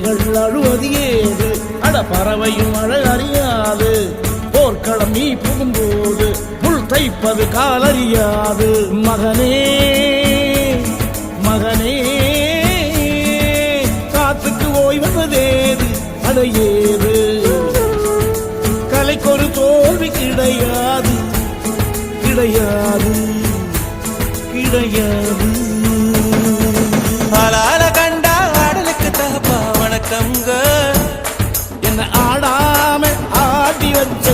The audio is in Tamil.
கிளிகள் அழுவது ஏது, அட பறவையும் அழகறியாது. போர்க்களம் நீ புகும்போது முள் தைப்பது காலறியாது. மகனே மகனே காத்துக்கு ஓய்வதேது, அடையேது. கலைக்கொரு தோல்வி கிடையாது கிடையாது கிடையாது. ஆளால கண்டா ஆடலுக்கு தகப்பா வணக்கம்ங்க. என்ன ஆடாம ஆடி வச்ச